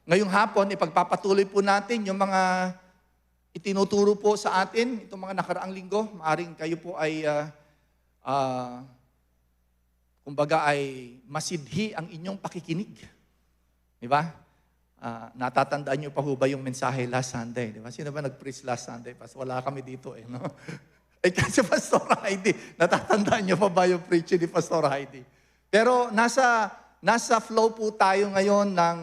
Ngayong hapon, ipagpapatuloy po natin yung mga itinuturo po sa atin, itong mga nakaraang linggo. Maaring kayo po ay, kumbaga ay masidhi ang inyong pakikinig. Di ba? Natatandaan niyo pa ho ba yung mensahe last Sunday? Di ba? Sino ba nag-preach last Sunday? Wala kami dito eh. No? Kasi Pastor Heidi, natatandaan niyo pa ba yung preaching ni Pastor Heidi? Pero nasa flow po tayo ngayon ng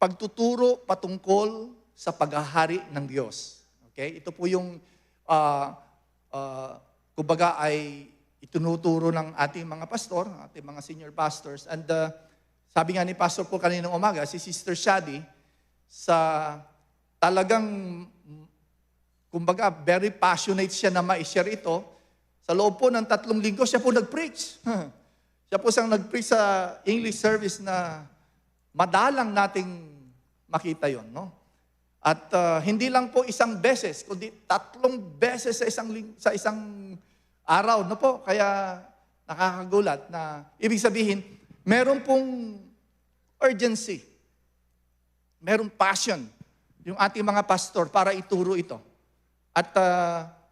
pagtuturo patungkol sa paghahari ng Diyos. Okay? Ito po yung, kumbaga ay itinuturo ng ating mga pastor, ating mga senior pastors. And sabi nga ni Pastor po kaninang umaga, si Sister Shadi, sa talagang, kumbaga, very passionate siya na ma-share ito. Sa loob po ng 3 linggo, siya po nag-preach. Siya po siyang nag-preach sa English service na madalang nating makita yon, no? At hindi lang po isang beses, kundi 3 beses sa isang araw, no po? Kaya nakakagulat na ibig sabihin, meron pong urgency, meron passion yung ating mga pastor para ituro ito. At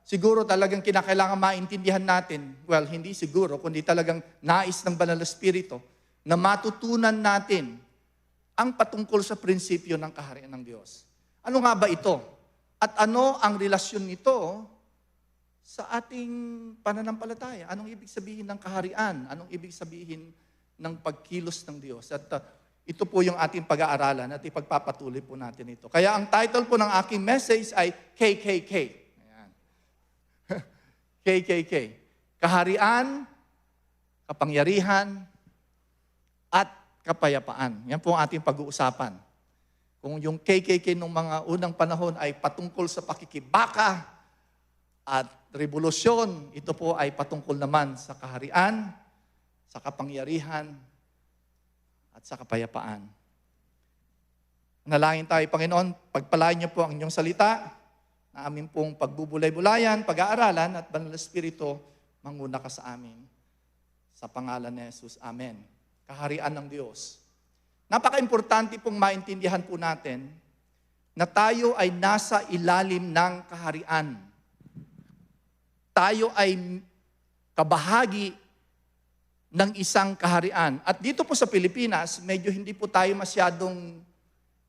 siguro talagang kinakailangan maintindihan natin, well, hindi siguro, kundi talagang nais ng Banal na Espiritu na matutunan natin ang patungkol sa prinsipyo ng kaharian ng Diyos. Ano nga ba ito? At ano ang relasyon nito sa ating pananampalataya? Anong ibig sabihin ng kaharian? Anong ibig sabihin ng pagkilos ng Diyos? At ito po yung ating pag-aaralan at ipagpapatuloy po natin ito. Kaya ang title po ng aking message ay KKK. Ayan. KKK. Kaharian, kapangyarihan, at kapayapaan. Yan po ang ating pag-uusapan. Kung yung KKK nung mga unang panahon ay patungkol sa pakikibaka at revolusyon, ito po ay patungkol naman sa kaharian, sa kapangyarihan, at sa kapayapaan. Nalangin tayo, Panginoon, pagpalain niyo po ang inyong salita, na amin pong pagbubulay-bulayan, pag-aaralan, at Banal na Espiritu, manguna ka sa amin. Sa pangalan ni Jesus, Amen. Kaharian ng Diyos. Napaka-importante pong maintindihan po natin na tayo ay nasa ilalim ng kaharian. Tayo ay kabahagi ng isang kaharian. At dito po sa Pilipinas, medyo hindi po tayo masyadong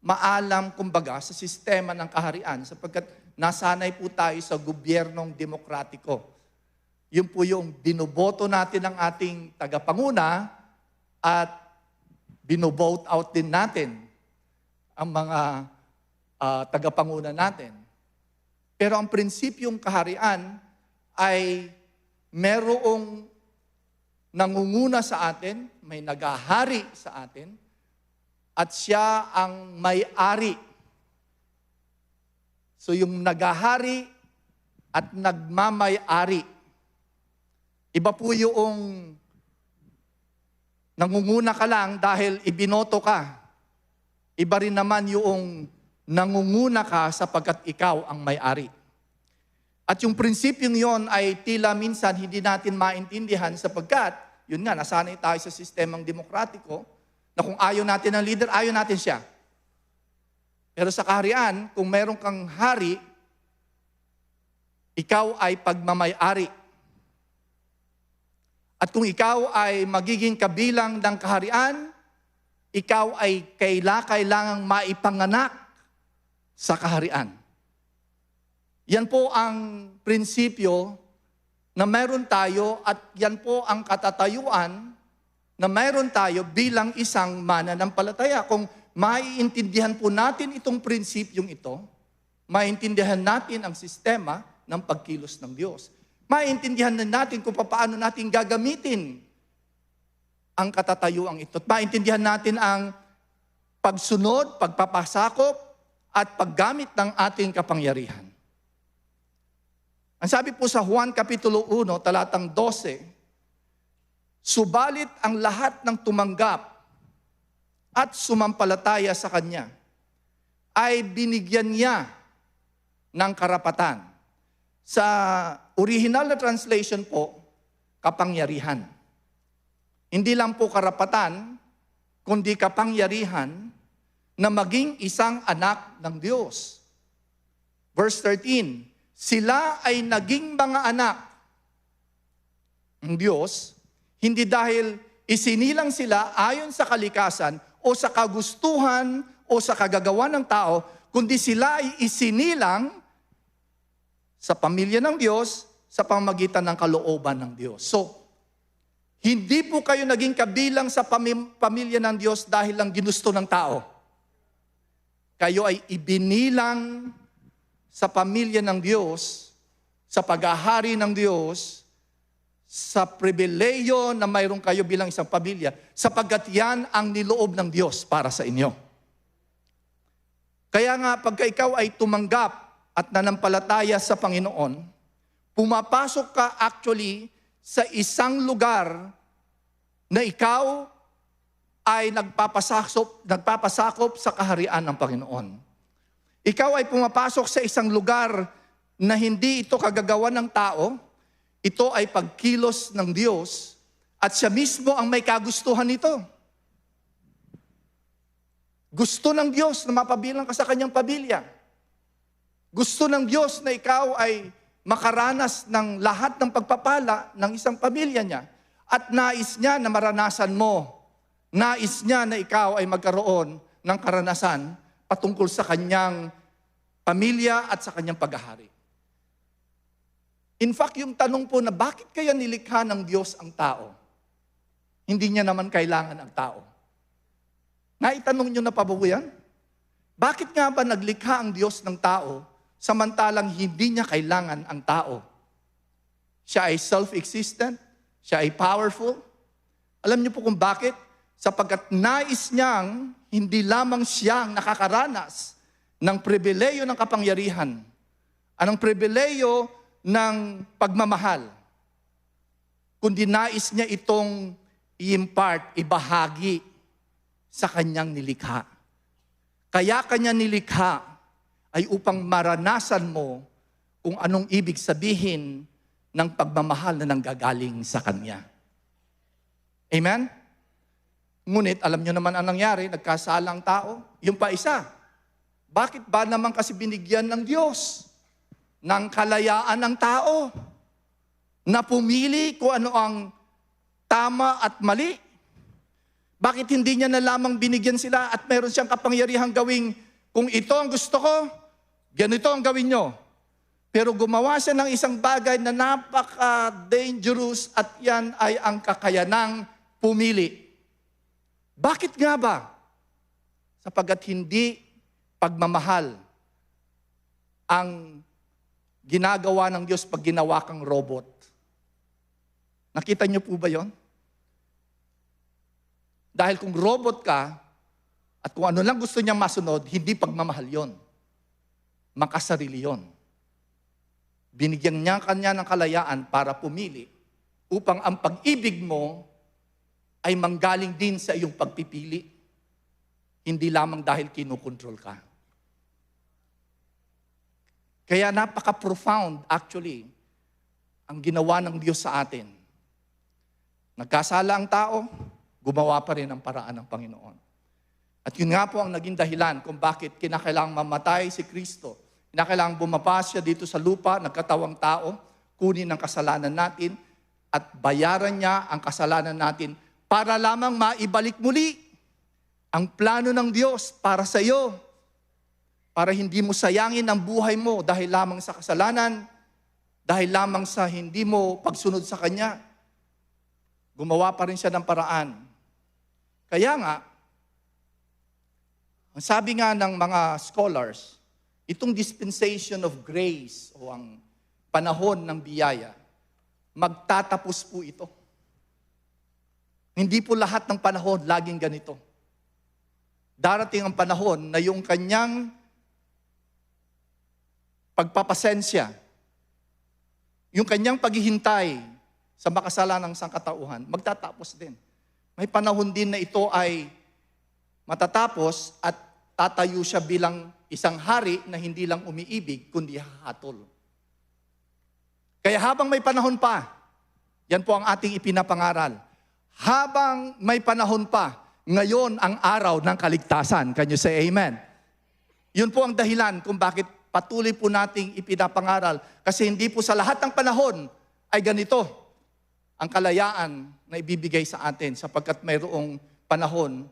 maalam, kumbaga, sa sistema ng kaharian sapagkat nasanay po tayo sa gobyernong demokratiko. Yun po yung binoboto natin ng ating tagapanguna at binovote out din natin ang mga tagapanguna natin. Pero ang prinsipyong kaharian ay merong nangunguna sa atin, may nagahari sa atin, at siya ang may-ari. So yung nagahari at nagmamay-ari, iba po yung nangunguna ka lang dahil ibinoto ka. Iba rin naman yung nangunguna ka sapagkat ikaw ang may-ari. At yung prinsipyong yon ay tila minsan hindi natin maintindihan sapagkat, yun nga, nasanay tayo sa sistemang demokratiko na kung ayaw natin ng leader, ayaw natin siya. Pero sa kaharian, kung meron kang hari, ikaw ay pagmamay-ari. At kung ikaw ay magiging kabilang ng kaharian, ikaw ay kailangang maipanganak sa kaharian. Yan po ang prinsipyo na meron tayo at yan po ang katatayuan na meron tayo bilang isang mananampalataya. Kung maiintindihan po natin itong prinsipyong ito, maiintindihan natin ang sistema ng pagkilos ng Diyos. Maintindihan na natin kung paano natin gagamitin ang katatayuang ito. At maintindihan natin ang pagsunod, pagpapasakop, at paggamit ng ating kapangyarihan. Ang sabi po sa Juan Kapitulo 1, talatang 12, subalit ang lahat ng tumanggap at sumampalataya sa Kanya ay binigyan niya ng karapatan. Sa original na translation po, kapangyarihan. Hindi lang po karapatan, kundi kapangyarihan na maging isang anak ng Diyos. Verse 13, sila ay naging mga anak ng Diyos, hindi dahil isinilang sila ayon sa kalikasan o sa kagustuhan o sa kagagawa ng tao, kundi sila ay isinilang sa pamilya ng Diyos sa pamamagitan ng kalooban ng Diyos. So, hindi po kayo naging kabilang sa pamilya ng Diyos dahil lang ginusto ng tao. Kayo ay ibinilang sa pamilya ng Diyos, sa paghahari ng Diyos, sa pribileyo na mayroon kayo bilang isang pamilya, sapagkat yan ang niloob ng Diyos para sa inyo. Kaya nga, pagka ikaw ay tumanggap at nanampalataya sa Panginoon, pumapasok ka actually sa isang lugar na ikaw ay nagpapasakop sa kaharian ng Panginoon. Ikaw ay pumapasok sa isang lugar na hindi ito kagagawa ng tao, ito ay pagkilos ng Diyos at siya mismo ang may kagustuhan nito. Gusto ng Diyos na mapabilang ka sa kanyang pamilya. Gusto ng Diyos na ikaw ay makaranas ng lahat ng pagpapala ng isang pamilya niya. At nais niya na maranasan mo. Nais niya na ikaw ay magkaroon ng karanasan patungkol sa kanyang pamilya at sa kanyang paghahari. In fact, yung tanong po na bakit kaya nilikha ng Diyos ang tao? Hindi niya naman kailangan ang tao. Naitanong niyo na pa ba yan? Bakit nga ba naglikha ang Diyos ng tao samantalang hindi niya kailangan ang tao? Siya ay self-existent, siya ay powerful. Alam niyo po kung bakit? Sapagkat nais niyang hindi lamang siyang nakakaranas ng pribileyo ng kapangyarihan, anong pribileyo ng pagmamahal, kundi nais niya itong i-impart, ibahagi sa kanyang nilikha. Kaya kanya nilikha ay upang maranasan mo kung anong ibig sabihin ng pagmamahal na nanggagaling sa kanya. Amen? Ngunit alam nyo naman ang nangyari, nagkasala ang tao. Yung pa isa, bakit ba naman kasi binigyan ng Diyos ng kalayaan ng tao na pumili kung ano ang tama at mali? Bakit hindi niya na lamang binigyan sila at mayroon siyang kapangyarihang gawing, kung ito ang gusto ko, ganito ang gawin nyo. Pero gumawa siya ng isang bagay na napaka-dangerous at yan ay ang kakayanang pumili. Bakit nga ba? Sapagkat hindi pagmamahal ang ginagawa ng Diyos pag ginawa kang robot. Nakita niyo po ba yon? Dahil kung robot ka, at kung ano lang gusto niyang masunod, hindi pagmamahal yon. Makasarili yon. Binigyan niya kanya ng kalayaan para pumili upang ang pag-ibig mo ay manggaling din sa iyong pagpipili. Hindi lamang dahil kinukontrol ka. Kaya napaka-profound actually ang ginawa ng Diyos sa atin. Nagkasala ang tao, gumawa pa rin ang paraan ng Panginoon. At yun nga po ang naging dahilan kung bakit kinakailangang mamatay si Kristo. Kinakailangang bumapas siya dito sa lupa, nagkatawang tao, kunin ang kasalanan natin at bayaran niya ang kasalanan natin para lamang maibalik muli ang plano ng Diyos para sa iyo. Para hindi mo sayangin ang buhay mo dahil lamang sa kasalanan, dahil lamang sa hindi mo pagsunod sa Kanya. Gumawa pa rin siya ng paraan. Kaya nga, ang sabi nga ng mga scholars, itong dispensation of grace o ang panahon ng biyaya, magtatapos po ito. Hindi po lahat ng panahon laging ganito. Darating ang panahon na yung kanyang pagpapasensya, yung kanyang paghihintay sa makasalanang sangkatauhan, magtatapos din. May panahon din na ito ay matatapos at tatayo siya bilang isang hari na hindi lang umiibig, kundi hahatol. Kaya habang may panahon pa, yan po ang ating ipinapangaral, habang may panahon pa, ngayon ang araw ng kaligtasan. Can you say amen? Yun po ang dahilan kung bakit patuloy po nating ipinapangaral. Kasi hindi po sa lahat ng panahon ay ganito ang kalayaan na ibibigay sa atin sapagkat mayroong panahon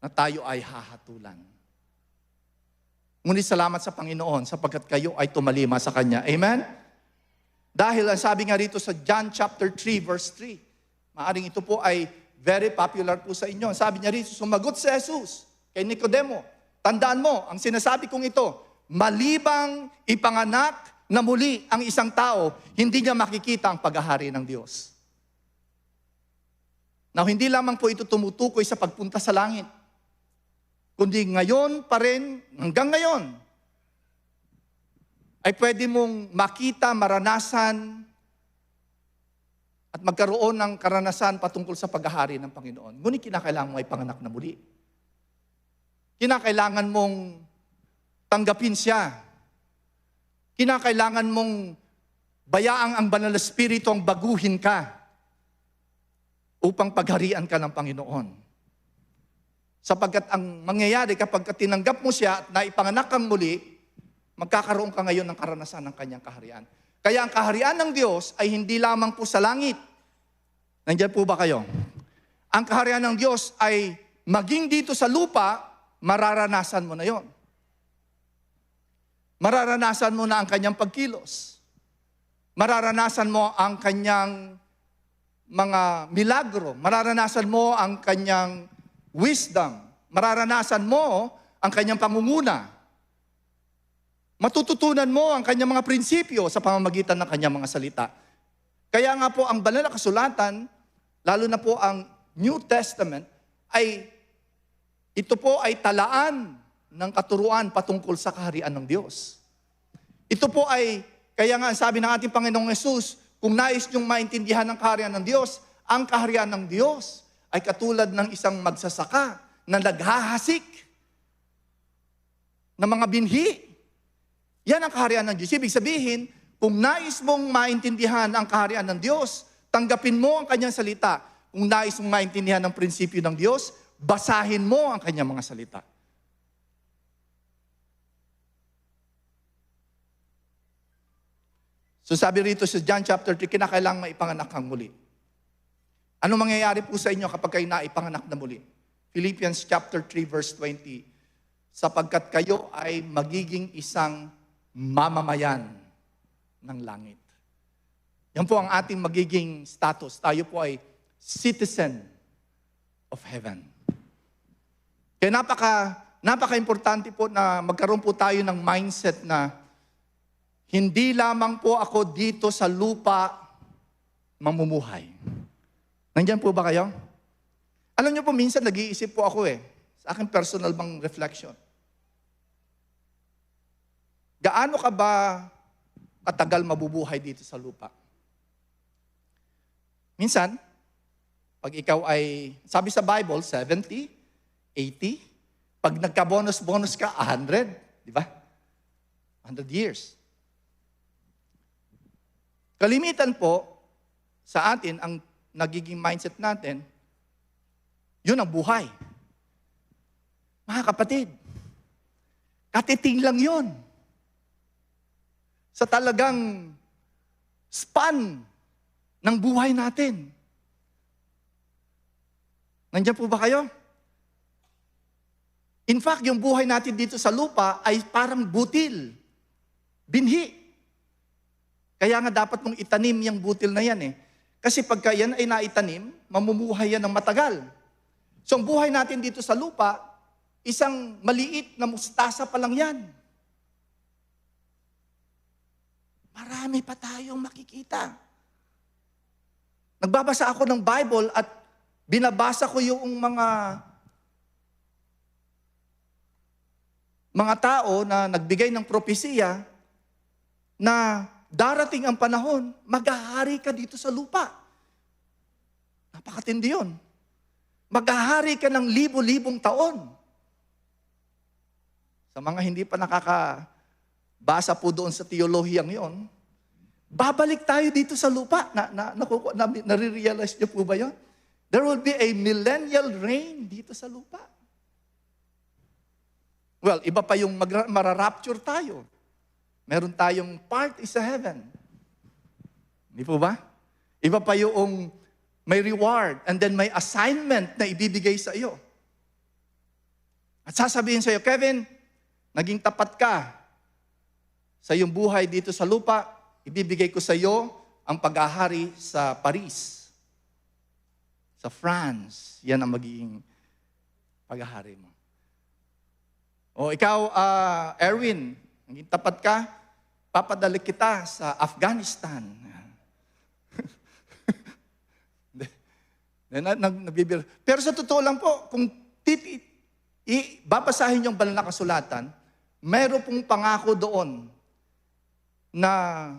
na tayo ay hahatulan. Ngunit salamat sa Panginoon sapagkat kayo ay tumalima sa Kanya. Amen? Dahil ang sabi nga rito sa John chapter 3 verse 3, maaring ito po ay very popular po sa inyo. Sabi niya rito, sumagot si Jesus kay Nicodemo, tandaan mo, ang sinasabi kong ito, malibang ipanganak na muli ang isang tao, hindi niya makikita ang paghahari ng Diyos. Now, hindi lamang po ito tumutukoy sa pagpunta sa langit, kundi ngayon pa rin, hanggang ngayon, ay pwede mong makita, maranasan, at magkaroon ng karanasan patungkol sa paghahari ng Panginoon. Ngunit kinakailangan mo ay panganak na muli. Kinakailangan mong tanggapin siya. Kinakailangan mong bayaang ang banal na espiritu ang baguhin ka upang pagharian ka ng Panginoon. Sapagkat ang mangyayari kapag tinanggap mo siya at naipanganak kang muli, magkakaroon ka ngayon ng karanasan ng kanyang kaharian. Kaya ang kaharian ng Diyos ay hindi lamang po sa langit. Nandiyan po ba kayo? Ang kaharian ng Diyos ay maging dito sa lupa, mararanasan mo na yon. Mararanasan mo na ang kanyang pagkilos. Mararanasan mo ang kanyang mga milagro. Mararanasan mo ang kanyang wisdom. Mararanasan mo ang kanyang pangunguna. Matututunan mo ang kanyang mga prinsipyo sa pamamagitan ng kanyang mga salita. Kaya nga po ang banal na kasulatan, lalo na po ang New Testament, ito po ay talaan ng katuruan patungkol sa kaharian ng Diyos. Ito po ay, kaya nga sabi ng ating Panginoong Yesus, kung nais niyong maintindihan ang kaharian ng Diyos, ang kaharian ng Diyos ay katulad ng isang magsasaka na naghahasik ng mga binhi. Yan ang kaharian ng Diyos. Ibig sabihin, kung nais mong maintindihan ang kaharian ng Diyos, tanggapin mo ang kanyang salita. Kung nais mong maintindihan ang prinsipyo ng Diyos, basahin mo ang kanyang mga salita. So sabi rito sa John chapter 3, kinakailangang maipanganak kang muli. Ano mangyayari po sa inyo kapag kayo naipanganak na muli? Philippians chapter 3 verse 20, sapagkat kayo ay magiging isang mamamayan ng langit. Yan po ang ating magiging status. Tayo po ay citizen of heaven. Kaya napaka-importante po na magkaroon po tayo ng mindset na hindi lamang po ako dito sa lupa mamumuhay. Nandiyan po ba kayo? Alam niyo po, minsan nag-iisip po ako sa aking personal bang reflection. Gaano ka ba katagal mabubuhay dito sa lupa? Minsan, pag ikaw ay, sabi sa Bible, 70, 80, pag nagka-bonus ka, 100, di ba? 100 years. Kalimitan po sa atin, ang nagiging mindset natin, yun ang buhay. Mga kapatid, katiting lang yun. Sa talagang span ng buhay natin. Nandiyan po ba kayo? In fact, yung buhay natin dito sa lupa ay parang butil. Binhi. Kaya nga dapat mong itanim yung butil na yan Kasi pagka yan ay naitanim, mamumuhay yan ng matagal. So ang buhay natin dito sa lupa, isang maliit na mustasa pa lang yan. Marami pa tayong makikita. Nagbabasa ako ng Bible at binabasa ko yung mga tao na nagbigay ng propesiya na darating ang panahon, maghahari ka dito sa lupa. Napakatindi yun. Maghahari ka ng libo-libong taon. Sa mga hindi pa nakakabasa po doon sa teolohiyang yon, babalik tayo dito sa lupa. Nare-realize niyo po ba yun? There will be a millennial reign dito sa lupa. Well, iba pa yung mararapture tayo. Meron tayong part is sa heaven. Hindi po ba? Iba pa yung may reward and then may assignment na ibibigay sa iyo. At sasabihin sa iyo, Kevin, naging tapat ka sa iyong buhay dito sa lupa, ibibigay ko sa iyo ang paghahari sa Paris, sa France. Yan ang magiging paghahari mo. O ikaw, Erwin, naging tapat ka, papadala kita sa Afghanistan. Pero sa totoo lang po, kung babasahin yung banal na kasulatan, mayroon pong pangako doon na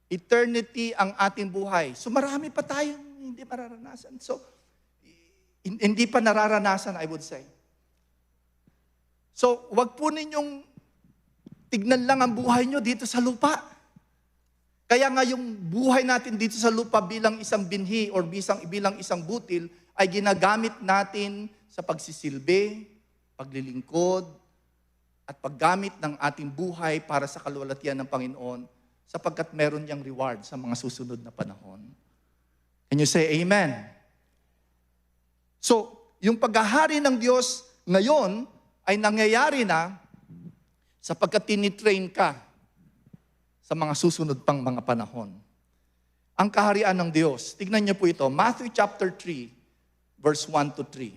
eternity ang ating buhay. So marami pa tayong hindi mararanasan. So, hindi pa nararanasan, I would say. So, wag po ninyong tignan lang ang buhay nyo dito sa lupa. Kaya nga yung buhay natin dito sa lupa bilang isang binhi or bilang isang butil ay ginagamit natin sa pagsisilbi, paglilingkod, at paggamit ng ating buhay para sa kaluwalhatian ng Panginoon sapagkat meron niyang reward sa mga susunod na panahon. Can you say amen? So, yung paghahari ng Diyos ngayon ay nangyayari na sapagkat tinitrain ka sa mga susunod pang mga panahon. Ang kaharian ng Diyos, tignan niyo po ito, Matthew chapter 3, verse 1 to 3.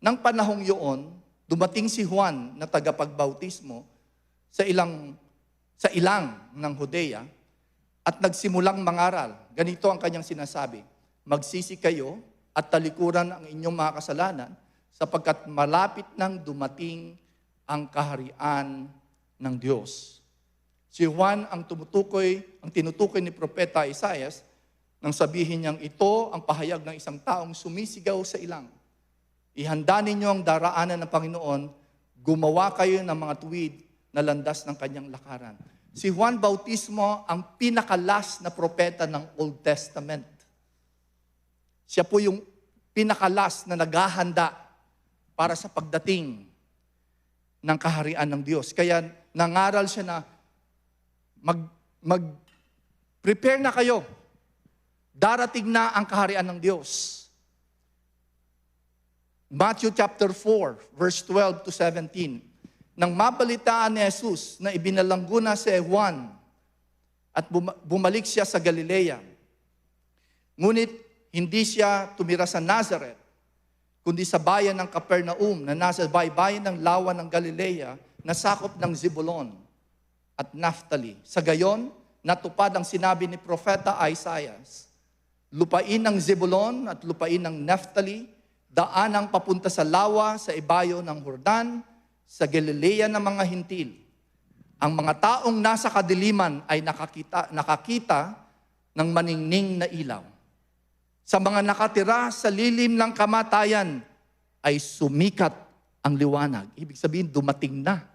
Nang panahong yun, dumating si Juan na tagapagbautismo sa ilang ng Judea at nagsimulang mangaral. Ganito ang kanyang sinasabi, magsisi kayo at talikuran ang inyong mga kasalanan sapagkat malapit nang dumating ang kaharian ng Diyos. Si Juan ang tinutukoy ni Propeta Isaias nang sabihin niyang ito ang pahayag ng isang taong sumisigaw sa ilang. Ihanda ninyo ang daraanan ng Panginoon, gumawa kayo ng mga tuwid na landas ng kanyang lakaran. Si Juan Bautismo ang pinakalas na propeta ng Old Testament. Siya po yung pinakalas na naghahanda para sa pagdating ng kaharian ng Diyos. Kaya nangaral siya na mag-prepare na kayo. Darating na ang kaharian ng Diyos. Matthew chapter 4, verse 12 to 17. Nang mabalitaan ni Jesus na ibinalanggo na si Juan at bumalik siya sa Galilea. Ngunit hindi siya tumira sa Nazareth, kundi sa bayan ng Capernaum na nasa baybayin ng lawa ng Galilea na sakop ng Zebulon at Naphtali. Sa gayon, natupad ang sinabi ni Propeta Isaias, lupain ng Zebulon at lupain ng Naphtali, daanang papunta sa lawa sa ibayo ng Jordan, sa Galilea ng mga hintil. Ang mga taong nasa kadiliman ay nakakita ng maningning na ilaw. Sa mga nakatira sa lilim ng kamatayan ay sumikat ang liwanag. Ibig sabihin, dumating na.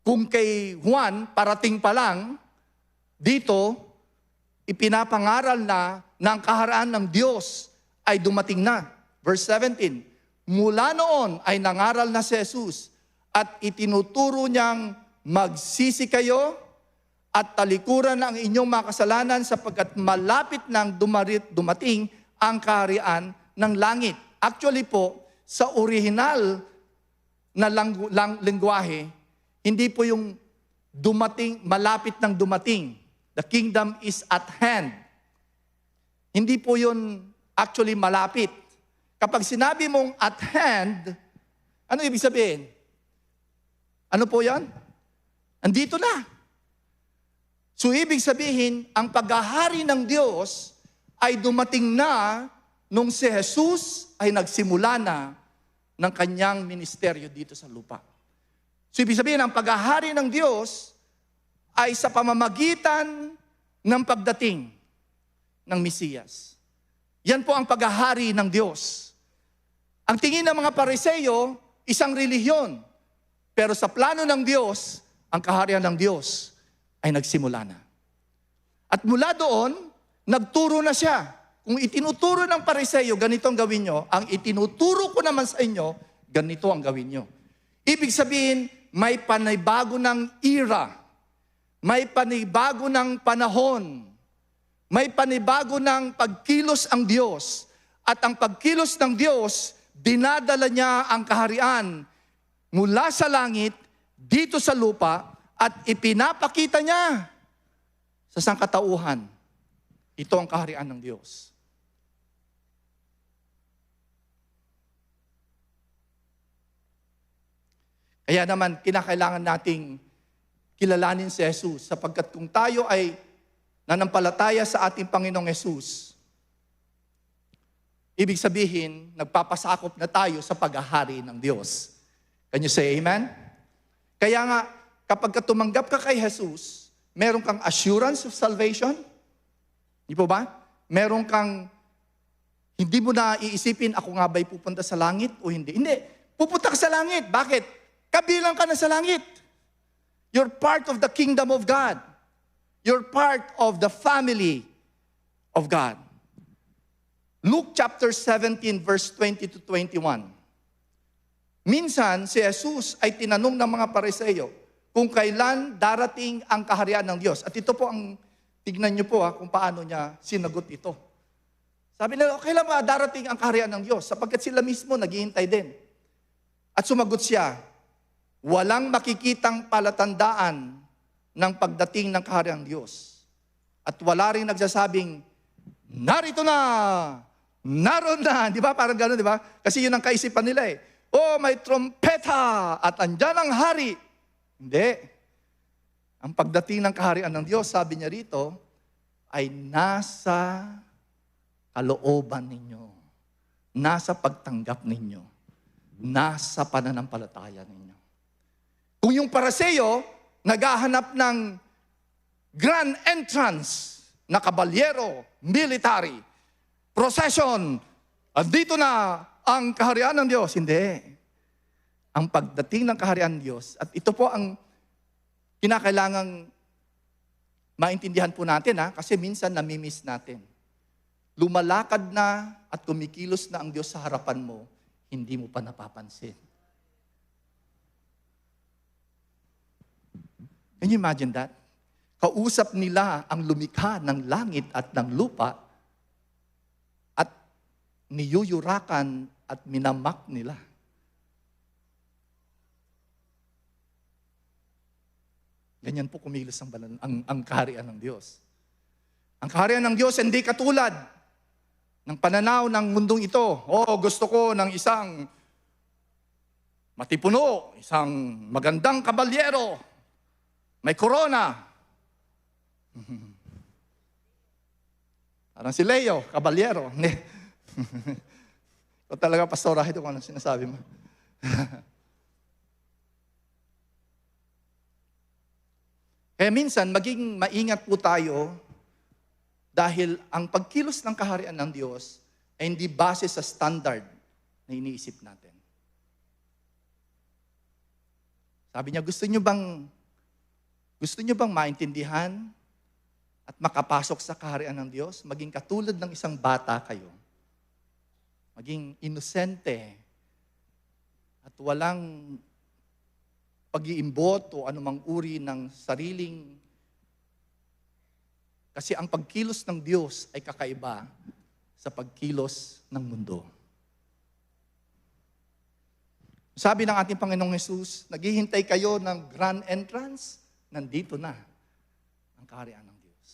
Kung kay Juan, parating pa lang, dito, ipinapangaral na ang kaharaan ng Diyos ay dumating na. Verse 17, mula noon ay nangaral na si Jesus at itinuturo niyang magsisi kayo at talikuran ang inyong mga kasalanan sapagkat malapit nang dumating ang kaharian ng langit. Actually po, sa original na lengguwahe, hindi po yung dumating, malapit nang dumating. The kingdom is at hand. Hindi po yun actually malapit. Kapag sinabi mong at hand, ano ibig sabihin? Ano po yan? Andito na. So ibig sabihin, ang paghahari ng Diyos ay dumating na nung si Jesus ay nagsimula na ng kanyang ministeryo dito sa lupa. So ibig sabihin, ang paghahari ng Diyos ay sa pamamagitan ng pagdating ng Mesiyas. Yan po ang paghahari ng Diyos. Ang tingin ng mga Pariseo, isang relihiyon. Pero sa plano ng Diyos, ang kaharian ng Diyos ay nagsimula na. At mula doon, nagturo na siya. kung itinuturo ng Pariseo, ganito ang gawin nyo, ang itinuturo ko naman sa inyo, ganito ang gawin nyo. Ibig sabihin, may panibago ng era, may panibago ng panahon, may panibago ng pagkilos ang Diyos. At ang pagkilos ng Diyos, dinadala niya ang kaharian mula sa langit, dito sa lupa, at ipinapakita niya sa sangkatauhan. Ito ang kaharian ng Diyos. Kaya naman, kinakailangan nating kilalanin si Jesus sapagkat kung tayo ay nanampalataya sa ating Panginoong Jesus, ibig sabihin, nagpapasakop na tayo sa paghahari ng Diyos. Can you say amen? Kaya nga, kapag tumanggap ka kay Jesus, meron kang assurance of salvation. Di po ba? Meron kang, hindi mo na iisipin, ako nga ba'y pupunta sa langit o hindi? Hindi. Pupunta ka sa langit. Bakit? Kabilang ka na sa langit. You're part of the kingdom of God. You're part of the family of God. Luke chapter 17 verse 20 to 21. Minsan, si Jesus ay tinanong ng mga Pariseo kung kailan darating ang kaharian ng Diyos. At ito po ang, tignan niyo po kung paano niya sinagot ito. Sabi nila, kailan ba darating ang kaharian ng Diyos? Sapagkat sila mismo naghihintay din. At sumagot siya, walang makikitang palatandaan ng pagdating ng kaharian ng Diyos. At wala rin nagsasabing, narito na, naroon na. Di ba? Parang gano'n, di ba? Kasi yun ang kaisipan nila eh. Oh, may trompeta at andyan ang hari. Hindi. Ang pagdating ng kaharian ng Diyos, sabi niya rito, ay nasa kalooban ninyo. Nasa pagtanggap ninyo. Nasa pananampalataya ninyo. Kung yung Pariseo, naghahanap ng grand entrance na kabalyero, military, procession, andito na ang kaharian ng Diyos. Hindi. Ang pagdating ng kaharian ng Diyos, at ito po ang kinakailangang maintindihan po natin, kasi minsan namimiss natin. Lumalakad na at kumikilos na ang Diyos sa harapan mo, hindi mo pa napapansin. Can you imagine that? Kausap nila ang lumikha ng langit at ng lupa at niyuyurakan at minamak nila. Ganyan po kumilos ang kaharian ng Diyos. Ang kaharian ng Diyos hindi katulad ng pananaw ng mundong ito. Oh, gusto ko ng isang matipuno, isang magandang kabalyero, may corona. Parang si Leo, kabalyero. Ito talaga, pastora, ito kung anong sinasabi mo. Kaya minsan, maging maingat po tayo dahil ang pagkilos ng kaharian ng Diyos ay hindi base sa standard na iniisip natin. Sabi niya, gusto niyo bang maintindihan at makapasok sa kaharian ng Diyos? Maging katulad ng isang bata kayo. Maging inosente at walang pag-iimbot o anumang uri ng sariling. Kasi ang pagkilos ng Diyos ay kakaiba sa pagkilos ng mundo. Sabi ng ating Panginoong Hesus, naghihintay kayo ng grand entrance, nandito na ang kaharian ng Diyos.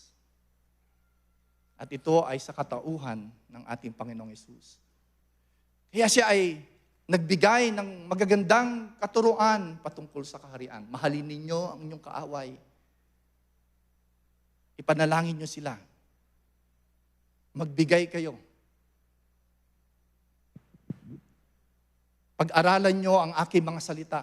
At ito ay sa katauhan ng ating Panginoong Hesus. Kaya siya ay nagbigay ng magagandang katuruan patungkol sa kaharian. Mahalin ninyo ang inyong kaaway. Ipanalangin nyo sila. Magbigay kayo. Pag-aralan nyo ang aking mga salita.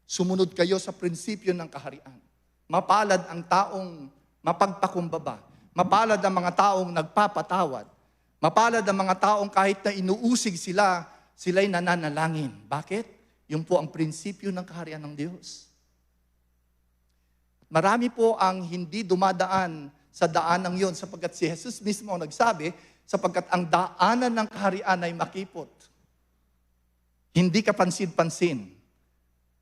Sumunod kayo sa prinsipyo ng kaharian. Mapalad ang taong mapagpakumbaba. Mapalad ang mga taong nagpapatawad. Mapalad ang mga taong kahit na inuusig sila, sila'y nananalangin. Bakit? Yun po ang prinsipyo ng kaharian ng Diyos. Marami po ang hindi dumadaan sa daanang yon sapagkat si Jesus mismo ang nagsabi, sapagkat ang daanan ng kaharian ay makipot. Hindi kapansin-pansin.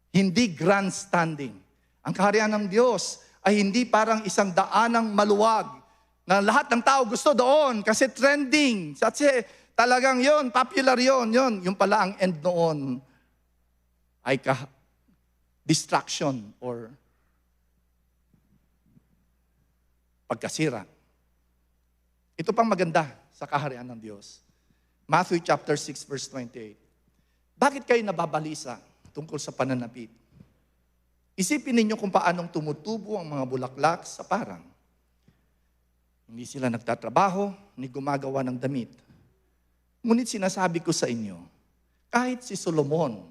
Hindi grandstanding. Ang kaharian ng Diyos ay hindi parang isang daanang maluwag na lahat ng tao gusto doon kasi trending. Kasi talagang yon, popular yon. Yung pala ang end noon ay distraction or pagkasira. Ito pang maganda sa kaharian ng Diyos. Matthew chapter 6 verse 28. Bakit kayo nababalisa tungkol sa pananapit? Isipin ninyo kung paanong tumutubo ang mga bulaklak sa parang. Hindi sila nagtatrabaho, ni gumagawa ng damit. Ngunit sinasabi ko sa inyo, kahit si Solomon,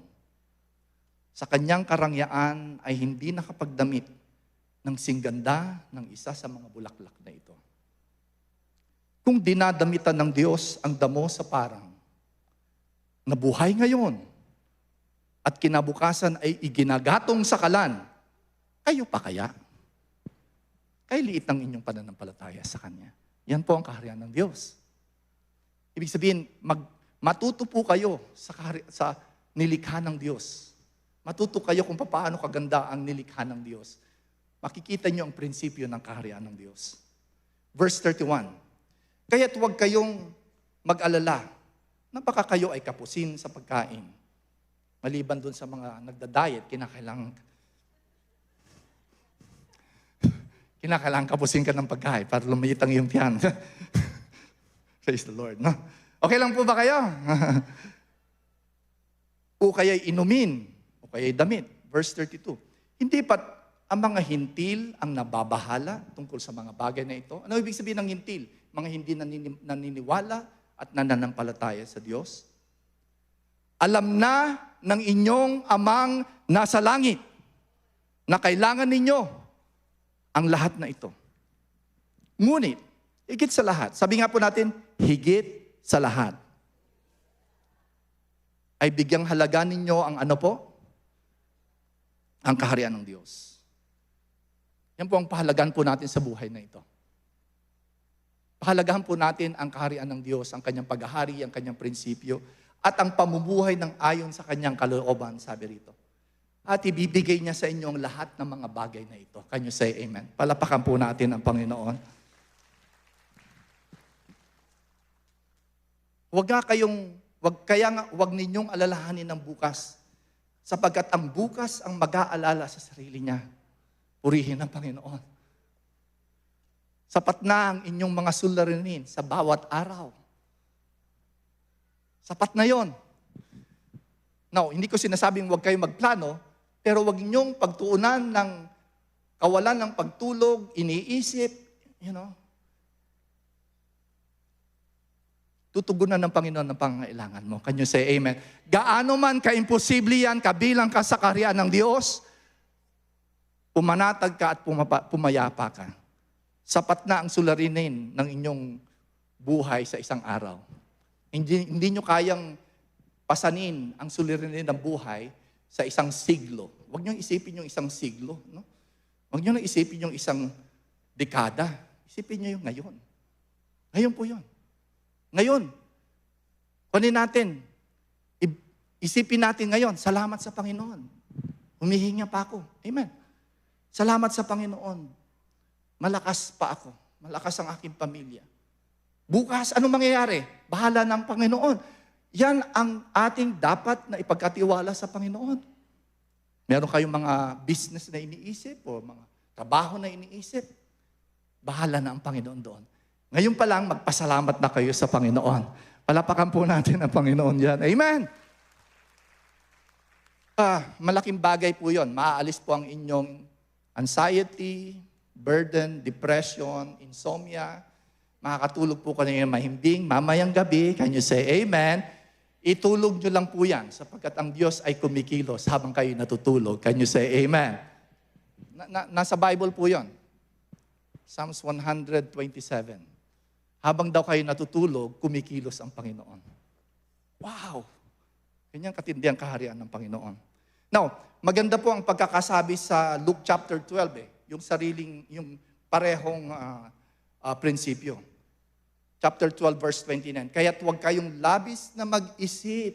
sa kanyang karangyaan ay hindi nakapagdamit ng singganda ng isa sa mga bulaklak na ito. Kung dinadamitan ng Diyos ang damo sa parang, nabuhay ngayon, at kinabukasan ay iginagatong sa kalan, kayo pa kaya? Kay liit ang inyong pananampalataya sa Kanya. Yan po ang kaharian ng Diyos. Ibig sabihin, matuto po kayo sa nilikha ng Diyos. Matuto kayo kung paano kaganda ang nilikha ng Diyos. Makikita nyo ang prinsipyo ng kaharian ng Diyos. Verse 31, kaya't huwag kayong mag-alala na baka kayo ay kapusin sa pagkain. Maliban dun sa mga nagda-diet, kinakailangan kapusin ka ng pagkain para lumiit ang iyong tiyan. Praise the Lord, no? Okay lang po ba kayo? O kaya'y inumin, o kaya'y damit. Verse 32. Hindi pat ang mga hintil ang nababahala tungkol sa mga bagay na ito. Ano ibig sabihin ng hintil? Mga hindi naniniwala at nananampalataya sa Diyos. Alam na ng inyong amang nasa langit na kailangan ninyo ang lahat na ito. Ngunit, higit sa lahat, sabi nga po natin, higit sa lahat, ay bigyang halaga ninyo ang ano po? Ang kaharian ng Diyos. Yan po ang pahalagaan po natin sa buhay na ito. Pahalagahan po natin ang kaharian ng Diyos, ang kanyang paghahari, ang kanyang prinsipyo, at ang pamumuhay ng ayon sa kanyang kalooban, sabi rito. At ibibigay niya sa inyo ang lahat ng mga bagay na ito. Can you say amen? Palapakan po natin ang Panginoon. Huwag ninyong alalahanin ng bukas, sapagkat ang bukas ang mag-aalala sa sarili niya. Purihin ang Panginoon. Sapat na ang inyong mga suliranin sa bawat araw. Sapat na yon. Now, hindi ko sinasabing huwag kayong magplano, pero huwag ninyong pagtuunan ng kawalan ng pagtulog, iniisip, tutugunan ng Panginoon ang pangangailangan mo. Can you say amen? Gaano man ka-imposible yan, kabilang ka sa kaharian ng Diyos, pumanatag ka at pumayapa ka. Sapat na ang suliranin ng inyong buhay sa isang araw. Hindi nyo kayang pasanin ang suliranin ng buhay sa isang siglo. Huwag nyo isipin yung isang siglo. No? Huwag nyo isipin yung isang dekada. Isipin nyo yung ngayon. Ngayon po yun. Ngayon. Kunin natin. Isipin natin ngayon. Salamat sa Panginoon. Humihinga pa ako. Amen. Salamat sa Panginoon. Malakas pa ako. Malakas ang aking pamilya. Bukas, anong mangyayari? Bahala ng Panginoon. Yan ang ating dapat na ipagkatiwala sa Panginoon. Meron kayong mga business na iniisip o mga trabaho na iniisip. Bahala na ang Panginoon doon. Ngayon pa lang, magpasalamat na kayo sa Panginoon. Palapakan po natin ang Panginoon yan. Amen! Malaking bagay po yon. Maaalis po ang inyong anxiety, burden, depression, insomnia. Makakatulog po kayo ng mahimbing, mamayang gabi, can you say amen? Itulog nyo lang po yan, sapagkat ang Diyos ay kumikilos habang kayo natutulog. Can you say amen? Nasa Bible po yon. Psalms 127. Habang daw kayo natutulog, kumikilos ang Panginoon. Wow! Ganyan katindi ang kaharian ng Panginoon. Now, maganda po ang pagkakasabi sa Luke chapter 12, yung parehong prinsipyo. chapter 12, verse 29. Kaya't huwag kayong labis na mag-isip.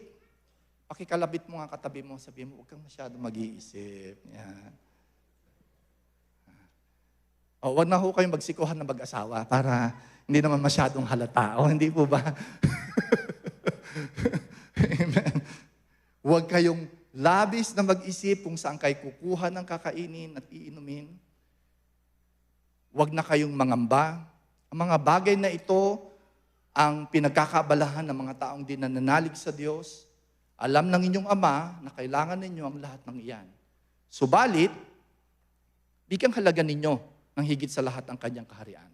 Pakikalabit mo nga katabi mo, sabi mo, huwag kang masyado mag-iisip. Yan. O, huwag na ho kayong magsikuhan na mag-asawa para hindi naman masyadong halata. O, hindi po ba? Amen. Huwag kayong labis na mag-isip kung saan kayo kukuha ng kakainin at iinumin. Huwag na kayong mangamba. Ang mga bagay na ito ang pinagkakabalahan ng mga taong di nananalig sa Diyos. Alam ng inyong Ama na kailangan ninyo ang lahat ng iyan. Subalit, bigyang halaga ninyo ng higit sa lahat ang kanyang kaharian.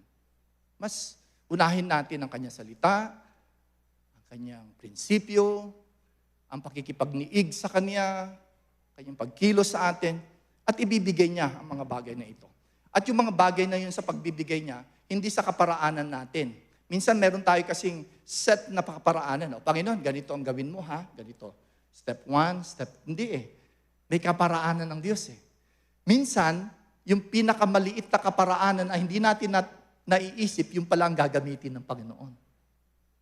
Mas unahin natin ang kanyang salita, ang kanyang prinsipyo, ang pakikipagniig sa kanya, kanyang pagkilos sa atin, at ibibigay niya ang mga bagay na ito. At yung mga bagay na yun sa pagbibigay niya, hindi sa kaparaanan natin. Minsan meron tayo kasing set na kaparaanan. O, Panginoon, ganito ang gawin mo, ha? Ganito. Step 1, hindi eh. May kaparaanan ng Diyos eh. Minsan, yung pinakamaliit na kaparaanan ay hindi natin naiisip, yung pala ang gagamitin ng Panginoon.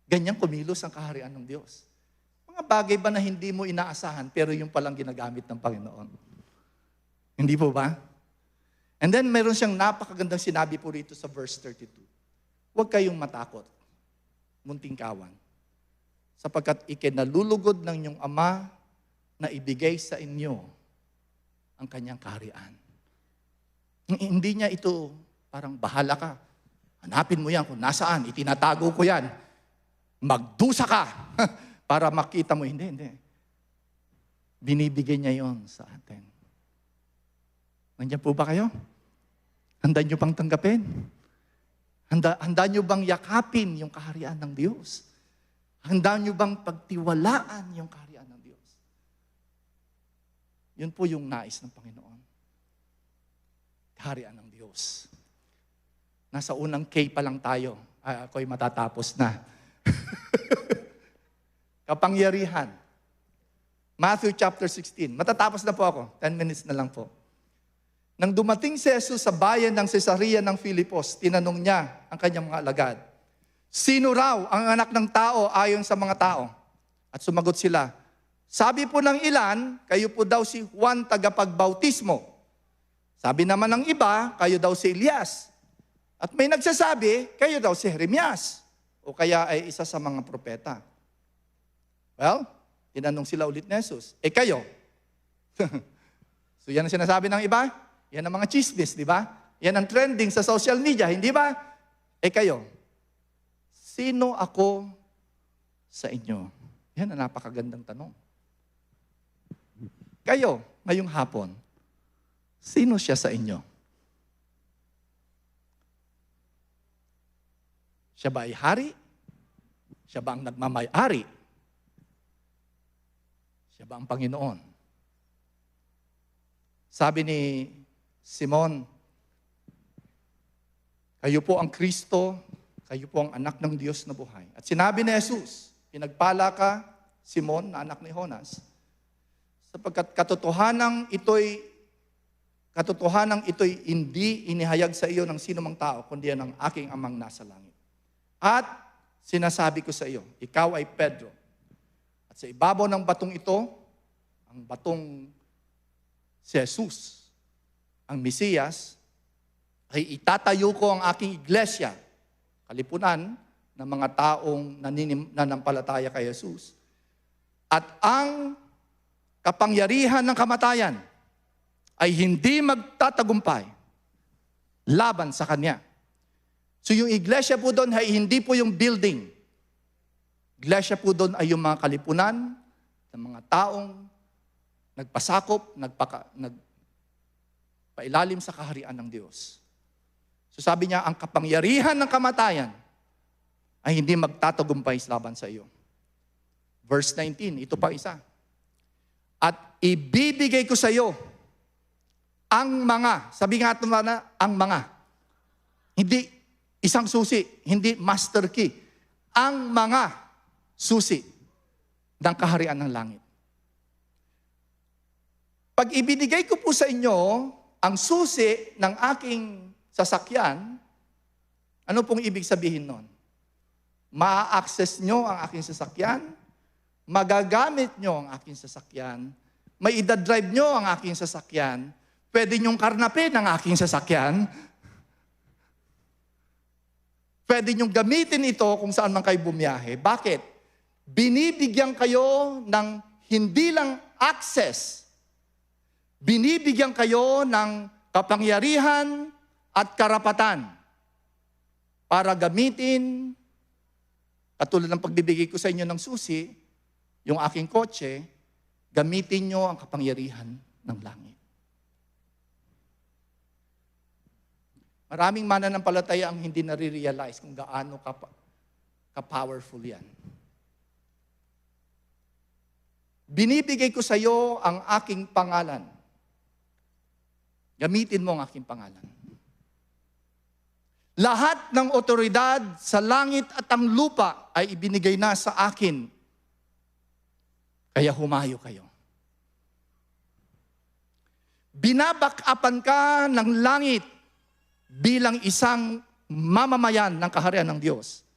Ganyan kumilos ang kaharian ng Diyos. Mga bagay ba na hindi mo inaasahan, pero yung palang ginagamit ng Panginoon? Hindi po ba? And then, meron siyang napakagandang sinabi po rito sa verse 32. Huwag kayong matakot, munting kawan, sapagkat ikinalulugod ng inyong Ama na ibigay sa inyo ang kanyang kaharian. Hindi niya ito parang bahala ka. Hanapin mo yan kung nasaan, itinatago ko yan. Magdusa ka para makita mo. Hindi. Binibigay niya yon sa atin. Nandiyan po ba kayo? Handa niyo bang tanggapin? Handa niyo bang yakapin yung kaharian ng Diyos? Handa niyo bang pagtiwalaan yung kaharian ng Diyos? Yun po yung nais ng Panginoon. Kaharian ng Diyos. Nasa unang K pa lang tayo. Ako'y matatapos na. Kapangyarihan. Matthew chapter 16. Matatapos na po ako. 10 minutes na lang po. Nang dumating si Jesus sa bayan ng Cesarea ng Filipos, tinanong niya ang kanyang mga alagad, sino raw ang anak ng tao ayon sa mga tao? At sumagot sila, sabi po ng ilan, kayo po daw si Juan tagapagbautismo. Sabi naman ng iba, kayo daw si Elias. At may nagsasabi, kayo daw si Jeremias. O kaya ay isa sa mga propeta. Well, tinanong sila ulit ni Jesus, kayo? So yan ang sinasabi ng iba? Yan ang mga chismis, di ba? Yan ang trending sa social media, hindi ba? Kayo, sino ako sa inyo? Yan ang napakagandang tanong. Kayo, ngayong hapon, sino siya sa inyo? Siya ba ay hari? Siya ba ang nagmamay-ari? Siya ba ang Panginoon? Sabi ni Simon, kayo po ang Kristo, kayo po ang anak ng Diyos na buhay. At sinabi ni Jesus, pinagpala ka, Simon, na anak ni Jonas, sapagkat katotohanang ito'y hindi inihayag sa iyo ng sino mang tao, kundi yan ang aking amang nasa langit. At sinasabi ko sa iyo, ikaw ay Pedro. At sa ibabaw ng batong ito, ang batong si Jesus, ang Mesiyas, ay itatayo ko ang aking iglesia, kalipunan ng mga taong nanampalataya kay Jesus. At ang kapangyarihan ng kamatayan ay hindi magtatagumpay laban sa Kanya. So yung iglesia po doon ay hindi po yung building. Iglesia po doon ay yung mga kalipunan ng mga taong nagpasakop, nagpailalim sa kaharian ng Diyos. So sabi niya, ang kapangyarihan ng kamatayan ay hindi magtatagumpay laban sa iyo. Verse 19, ito pa isa. At ibibigay ko sa iyo ang mga, sabi nga ito na, ang mga. Hindi isang susi, hindi master key. Ang mga susi ng kaharian ng langit. Pag ibinigay ko po sa inyo ang susi ng aking sasakyan, ano pong ibig sabihin nun? maa-access nyo ang aking sasakyan, magagamit nyo ang aking sasakyan, may idadrive nyo ang aking sasakyan, pwede nyong karnapin ang aking sasakyan, pwede nyong gamitin ito kung saan man kayo bumiyahe. Bakit? Binibigyan kayo ng hindi lang access, binibigyan kayo ng kapangyarihan at karapatan para gamitin, katulad ng pagbibigay ko sa inyo ng susi, yung aking kotse, gamitin nyo ang kapangyarihan ng langit. Maraming mananampalataya ang hindi nare-realize kung gaano ka-powerful yan. Binibigay ko sa iyo ang aking pangalan. Gamitin mo ang aking pangalan. Lahat ng otoridad sa langit at ang lupa ay ibinigay na sa akin. Kaya humayo kayo. Binabakapan ka ng langit bilang isang mamamayan ng kaharian ng Diyos.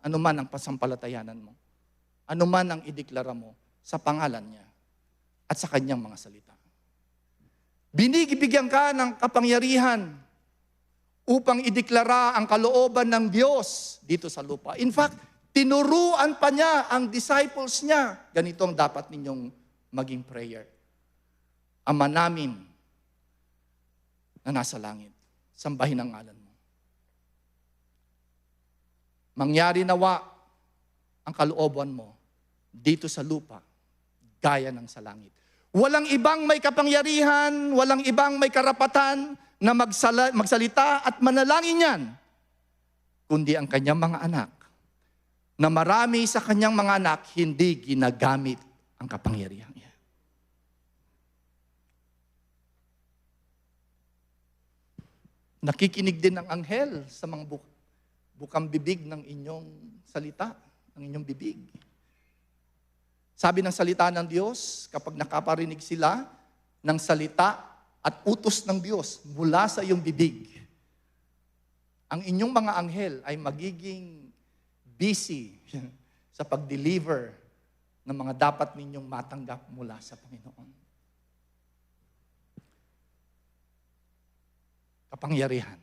Ano man ang pasampalatayanan mo. Ano man ang ideklara mo sa pangalan niya at sa kanyang mga salita. Binibigyan ka ng kapangyarihan upang ideklara ang kalooban ng Diyos dito sa lupa. In fact, tinuruan pa niya ang disciples niya. Ganito ang dapat ninyong maging prayer. Ama namin na nasa langit, sambahin ang ngalan mo. Mangyari nawa ang kalooban mo dito sa lupa, gaya ng sa langit. Walang ibang may kapangyarihan, walang ibang may karapatan na magsalita at manalangin yan, kundi ang kanyang mga anak, na marami sa kanyang mga anak hindi ginagamit ang kapangyarihan niya. Nakikinig din ang anghel sa mga bukang bibig ng inyong salita, ng inyong bibig. Sabi ng salita ng Diyos, kapag nakaparinig sila ng salita at utos ng Diyos mula sa iyong bibig, ang inyong mga anghel ay magiging busy sa pag-deliver ng mga dapat ninyong matanggap mula sa Panginoon. Kapangyarihan.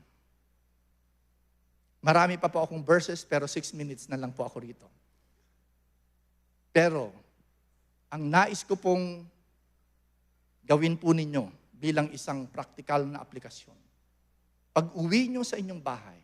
Marami pa po akong verses, pero 6 minutes na lang po ako rito. Pero, ang nais ko pong gawin po ninyo bilang isang praktikal na aplikasyon. Pag uwi nyo sa inyong bahay,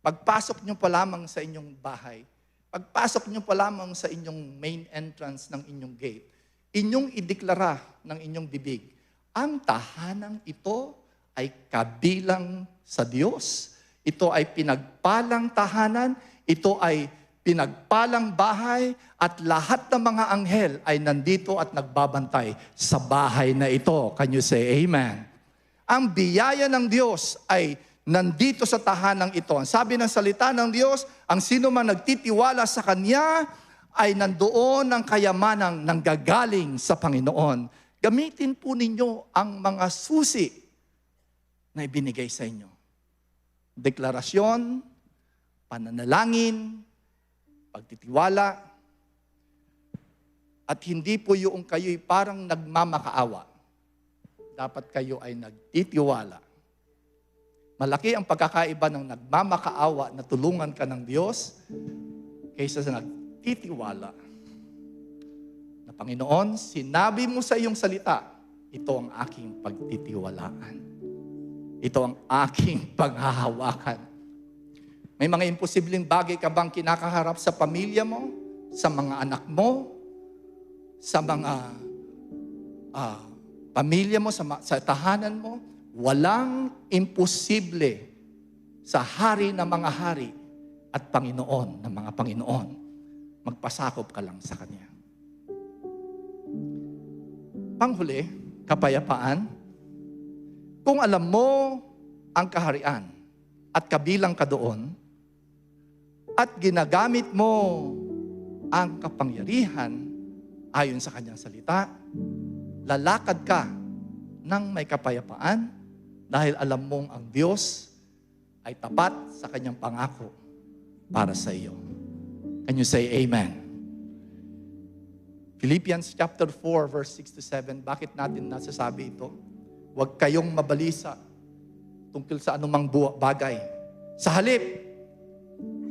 pagpasok nyo pa lamang sa inyong bahay, pagpasok nyo pa lamang sa inyong main entrance ng inyong gate, inyong ideklara ng inyong bibig, ang tahanang ito ay kabilang sa Diyos. Ito ay pinagpalang tahanan, ito ay pinagpalang bahay, at lahat ng mga anghel ay nandito at nagbabantay sa bahay na ito. Can you say amen? Ang biyaya ng Diyos ay nandito sa tahanang ito. Ang sabi ng salita ng Diyos, ang sino man nagtitiwala sa Kanya ay nandoon ang kayamanang nanggagaling sa Panginoon. Gamitin po ninyo ang mga susi na ibinigay sa inyo. Deklarasyon, pananalangin, pagtitiwala, at hindi po yung kayo'y parang nagmamakaawa. Dapat kayo ay nagtitiwala. Malaki ang pagkakaiba ng nagmamakaawa na tulungan ka ng Diyos kaysa sa nagtitiwala. Na Panginoon, sinabi mo sa iyong salita, ito ang aking pagtitiwalaan. Ito ang aking paghahawakan. May mga imposibleng bagay ka bang kinakaharap sa pamilya mo, sa mga anak mo, sa mga pamilya mo, sa tahanan mo? Walang imposible sa hari ng mga hari at Panginoon ng mga Panginoon. Magpasakop ka lang sa Kanya. Panghuli, kapayapaan. Kung alam mo ang kaharian at kabilang ka doon, at ginagamit mo ang kapangyarihan ayon sa Kanyang salita, lalakad ka ng may kapayapaan dahil alam mong ang Diyos ay tapat sa Kanyang pangako para sa iyo. Can you say amen? Philippians chapter 4 verse 6 to 7. Bakit natin nasasabi ito? Huwag kayong mabalisa tungkol sa anumang bagay. Sa halip,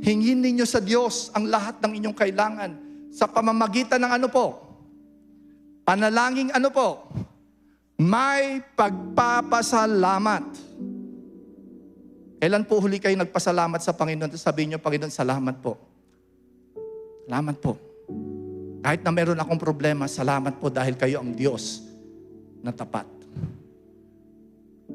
hingin ninyo sa Diyos ang lahat ng inyong kailangan sa pamamagitan ng ano po? Panalangin ano po? May pagpapasalamat. Kailan po huli kayo nagpasalamat sa Panginoon? Sabihin niyo, Panginoon, salamat po. Salamat po. Kahit na meron akong problema, salamat po dahil kayo ang Diyos na tapat.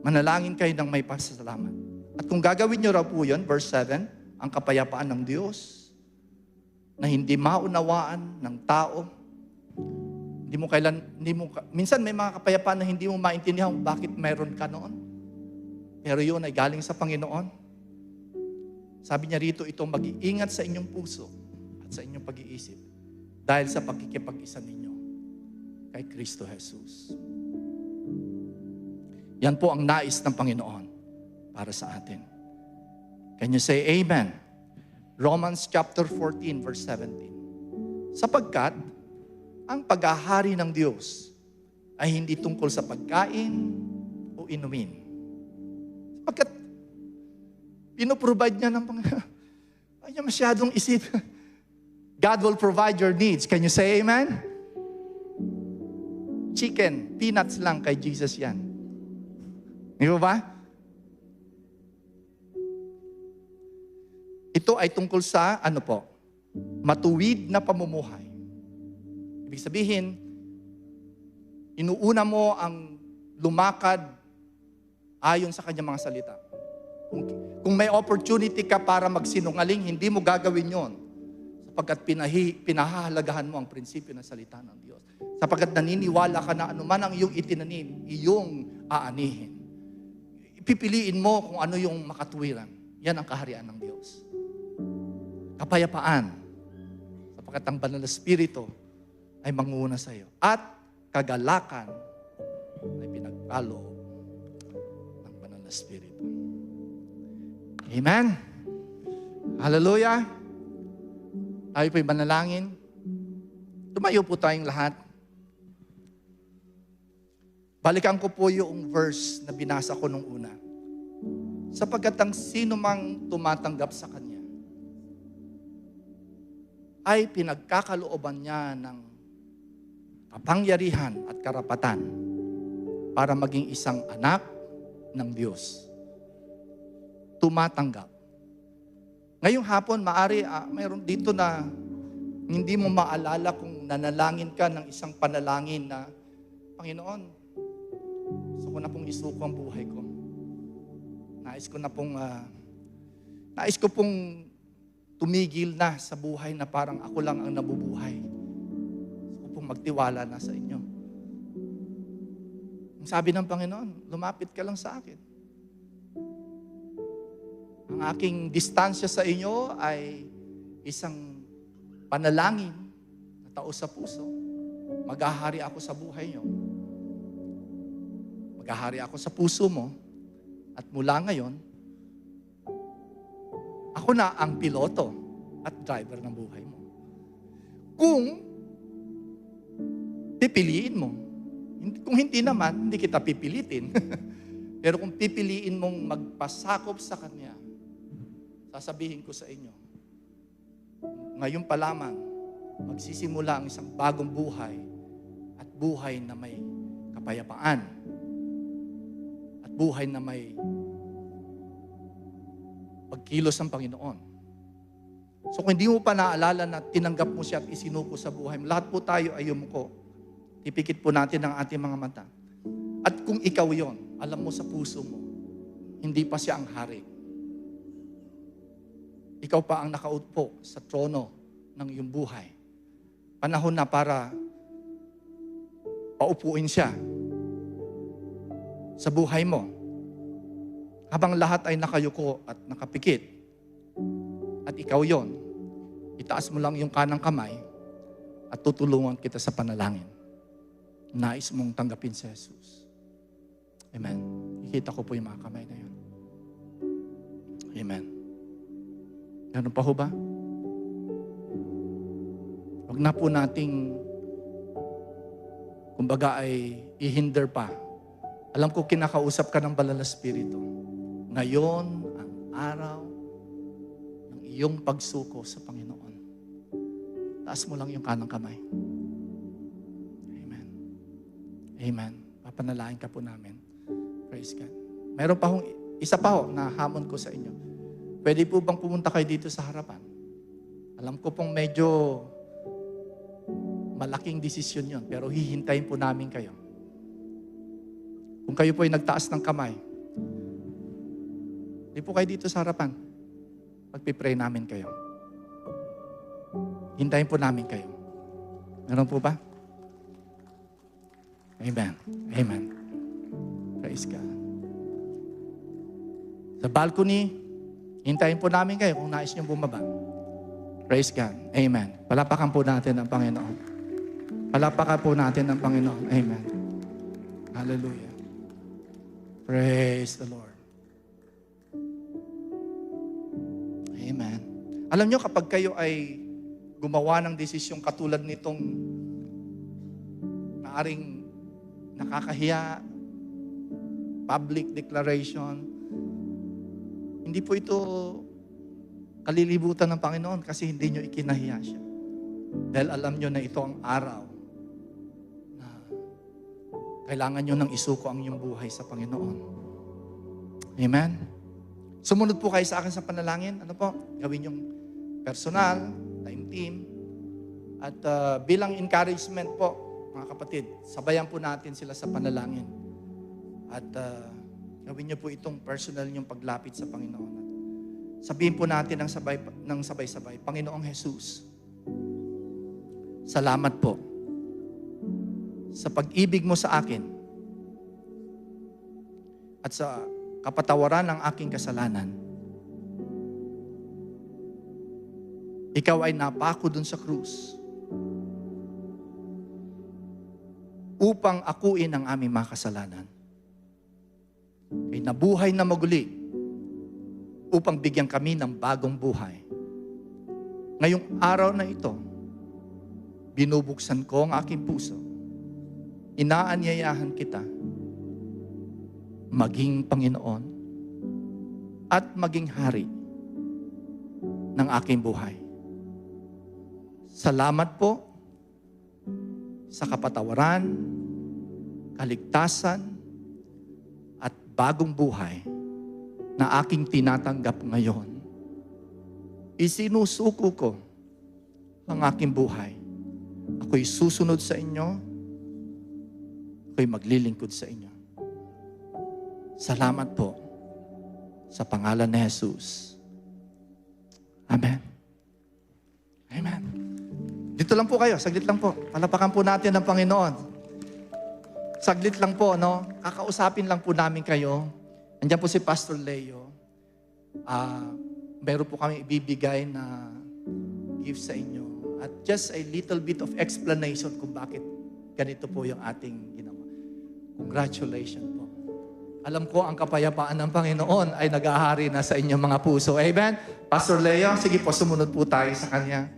Manalangin kayo ng may pasasalamat. At kung gagawin niyo raw po yun, verse 7, ang kapayapaan ng Diyos na hindi maunawaan ng tao. Minsan may mga kapayapaan na hindi mo maintindihan bakit meron ka noon. Pero yun ay galing sa Panginoon. Sabi niya rito, ito mag-iingat sa inyong puso at sa inyong pag-iisip dahil sa pagkikipag-isa ninyo kay Kristo Jesus. Yan po ang nais ng Panginoon para sa atin. Can you say amen? Romans chapter 14 verse 17. Sapagkat ang paghahari ng Diyos ay hindi tungkol sa pagkain o inumin. Sapagkat pinoprovide niya ng Panginoon. Ay niya masyadong isip. God will provide your needs. Can you say amen? Chicken, peanuts lang kay Jesus yan. Di ba? Ito ay tungkol sa, matuwid na pamumuhay. Ibig sabihin, inuuna mo ang lumakad ayon sa kanyang mga salita. Kung may opportunity ka para magsinungaling, hindi mo gagawin yon. Sapagkat pinahahalagahan mo ang prinsipyo ng salita ng Diyos. Sapagkat naniniwala ka na anuman ang iyong itinanim, iyong aanihin. Pipiliin mo kung ano yung makatuwiran. Yan ang kaharian ng Diyos. Kapayapaan. Sapagkat ang banal na Espiritu ay manguna sa iyo. At kagalakan ay pinagkaloob ng banal na Espiritu. Amen? Hallelujah! Tayo po'y manalangin. Tumayo po tayong lahat. Balikan ko po yung verse na binasa ko nung una. Sapagkat ang sino mang tumatanggap sa Kanya ay pinagkakalooban niya ng kapangyarihan at karapatan para maging isang anak ng Diyos. Tumatanggap. Ngayong hapon, maari, mayroon dito na hindi mo maalala kung nanalangin ka ng isang panalangin na, Panginoon, gusto ko na pong isuko ang buhay ko. Nais ko pong tumigil na sa buhay na parang ako lang ang nabubuhay. Gusto ko pong magtiwala na sa inyo. Ang sabi ng Panginoon, lumapit ka lang sa akin. Ang aking distansya sa inyo ay isang panalangin na taos sa puso. Maghahari ako sa buhay nyo. Maghahari ako sa puso mo. At mula ngayon, ako na ang piloto at driver ng buhay mo. Kung pipiliin mo, kung hindi naman, hindi kita pipilitin. Pero kung pipiliin mong magpasakop sa Kanya, sasabihin ko sa inyo, ngayon pa lamang, magsisimula ang isang bagong buhay at buhay na may kapayapaan at buhay na may pagkilos ng Panginoon. So kung hindi mo pa naalala na tinanggap mo siya at isinuko sa buhay mo, lahat po tayo ay yumuko. Ipikit po natin ang ating mga mata. At kung ikaw yon, alam mo sa puso mo, hindi pa siya ang hari. Ikaw pa ang nakaupo sa trono ng iyong buhay. Panahon na para paupuin siya sa buhay mo. Habang lahat ay nakayuko at nakapikit. At ikaw yon, itaas mo lang yung kanang kamay at tutulungan kita sa panalangin. Nais mong tanggapin si Jesus. Amen. Ikita ko po yung mga kamay na yun. Amen. Ganun pa ho ba? Huwag na po nating, kumbaga ay ihinder pa. Alam ko kinakausap ka ng Banal na Espiritu. Ngayon ang araw ng iyong pagsuko sa Panginoon. Taas mo lang yung kanang kamay. Amen. Amen. Papanalangin ka po namin. Praise God. Mayroon pa hong isa pa ho na hamon ko sa inyo. Pwede po bang pumunta kayo dito sa harapan? Alam ko pong medyo malaking desisyon yon, pero hihintayin po namin kayo. Kung kayo po ay nagtaas ng kamay, di po kayo dito sa harapan. Pagpipray namin kayo. Hintayin po namin kayo. Meron po ba? Amen. Amen. Praise God. Sa balcony, hintayin po namin kayo kung nais niyong bumaba. Praise God. Amen. Palapakan po natin ang Panginoon. Palapakan po natin ang Panginoon. Amen. Hallelujah. Praise the Lord. Amen. Alam nyo, kapag kayo ay gumawa ng desisyong katulad nitong maaring nakakahiya, public declaration, hindi po ito kalilibutan ng Panginoon kasi hindi nyo ikinahiya siya. Dahil alam nyo na ito ang araw na kailangan nyo nang isuko ang inyong buhay sa Panginoon. Amen? Sumunod po kayo sa akin sa panalangin. Ano po? Gawin yung personal, time team. At bilang encouragement po, mga kapatid, sabayan po natin sila sa panalangin. At gawin nyo po itong personal nyong paglapit sa Panginoon. Sabihin po natin ng sabay-sabay, Panginoong Jesus, salamat po sa pag-ibig mo sa akin at sa kapatawaran ng aking kasalanan. Ikaw ay napako dun sa krus upang akuin ang aming mga kasalanan. Kay nabuhay na maguli upang bigyan kami ng bagong buhay. Ngayong araw na ito, binubuksan ko ang aking puso. Inaanyayahan kita maging Panginoon at maging hari ng aking buhay. Salamat po sa kapatawaran, kaligtasan, at bagong buhay na aking tinatanggap ngayon. Isinusuko ko ang aking buhay. Ako'y susunod sa inyo. Ako'y maglilingkod sa inyo. Salamat po sa pangalan ni Jesus. Amen. Amen. Dito lang po kayo, saglit lang po. Palapakan po natin ang Panginoon. Saglit lang po, no? Kakausapin lang po namin kayo. Andiyan po si Pastor Leo. Meron po kami ibibigay na gift sa inyo. At just a little bit of explanation kung bakit ganito po yung ating ginawa. Congratulations po. Alam ko ang kapayapaan ng Panginoon ay nag-ahari na sa inyong mga puso. Amen? Pastor Leo, sige po, sumunod po tayo sa Kanya.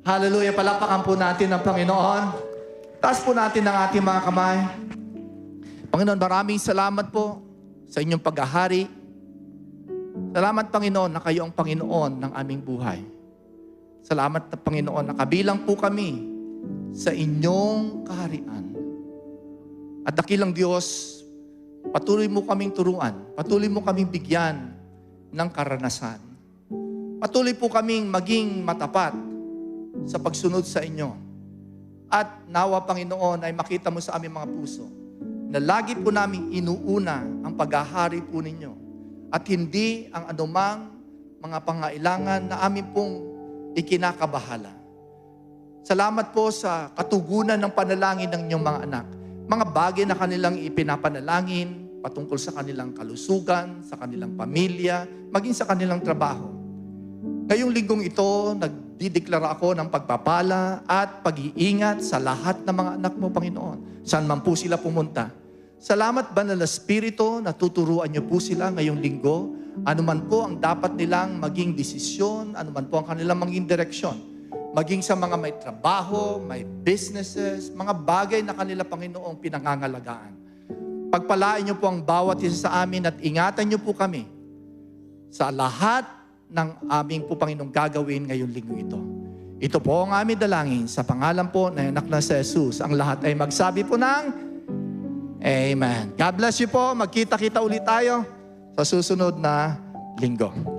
Hallelujah, palapakan po natin ang Panginoon. Taas po natin ang ating mga kamay. Panginoon, maraming salamat po sa inyong paghahari. Salamat, Panginoon, na kayo ang Panginoon ng aming buhay. Salamat na Panginoon, na kabilang po kami sa inyong kaharian. At dakilang Diyos, patuloy mo kaming turuan. Patuloy mo kaming bigyan ng karanasan. Patuloy po kaming maging matapat sa pagsunod sa inyo. At nawa, Panginoon, ay makita mo sa aming mga puso na lagi po namin inuuna ang paghahari po ninyo at hindi ang anumang mga pangailangan na amin pong ikinakabahala. Salamat po sa katugunan ng panalangin ng inyong mga anak. Mga bagay na kanilang ipinapanalangin patungkol sa kanilang kalusugan, sa kanilang pamilya, maging sa kanilang trabaho. Ngayong linggong ito, nagdideklara ako ng pagpapala at pag-iingat sa lahat ng mga anak mo, Panginoon. Saan man po sila pumunta. Salamat, Banal na Espiritu, na tuturuan niyo po sila ngayong linggo Ano man po ang dapat nilang maging desisyon, ano man po ang kanilang maging direksyon. Maging sa mga may trabaho, may businesses, mga bagay na kanila, Panginoong, pinangangalagaan. Pagpalain niyo po ang bawat isa sa amin at ingatan niyo po kami sa lahat ng aming po, Panginoong, gagawin ngayong linggo ito. Ito po ang aming dalangin sa pangalan po na anak na si Jesus. Ang lahat ay magsabi po ng Amen. God bless you po. Magkita-kita ulit tayo sa susunod na linggo.